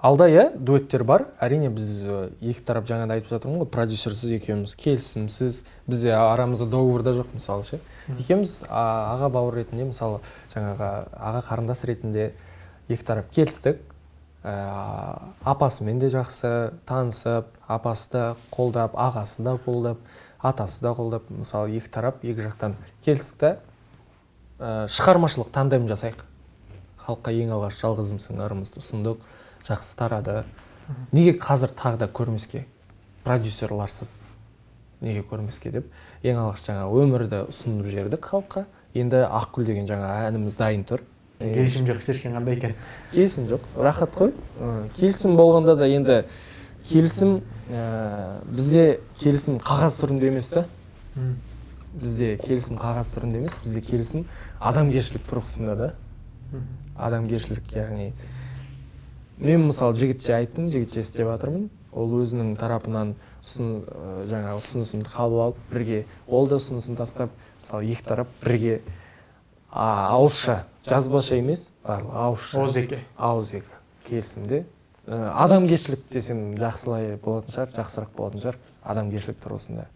Алда дуэттер бар. Әрине біз екі тарап жаңада айтып жатырмын ғой, продюсерсіз екеуміз келісімсіз, бізде арамызда договор да жоқ мысалы ше. Екеуміз аға бауыр ретінде мысалы жаңағы аға қарындас ретінде екі тарап келістік. Апасымен де жақсы танысып, апасы да қолдап, ағасы да қолдап, атасы да қолдап, мысалы екі тарап екі жақтан келістік та шығармашылық тандем жасайық. Халыққа ең алғаш жалғызымсың арымызды ұсындық, жақсы тарады. Неге қазір тағы да көрмеске? Продюсерларсыз неге көрмеске деп ең алғаш жаңа өмірді ұсынып жібердік халыққа. Енді Ақгүл деген жаңа әніміз дайын тұр. Келісім жоқ, шешкен қандай екен? Келісім жоқ, рахат қой. Келісім болғанда да енді келісім бізде келісім қағаз түрінде емес та. Бізде келісім қағаз түрінде емес, бізде келісім адамгершілік тұрғысында да. Адамгершілік, яғни мен мысалы жігітше айттым, жігітше істеп жатырмын. Ол өзінің тарапынан жаңа ұсынысымды қабыл алып, бірге ол да ұсынысын тастап, мысалы екі тарап бірге ауызша, жазбаша емес, ауызша. Ауызекі келісімде. Адамгершілік десем жақсылай болатын шығар, жақсырақ болатын шығар, адамгершілік тұрғысында.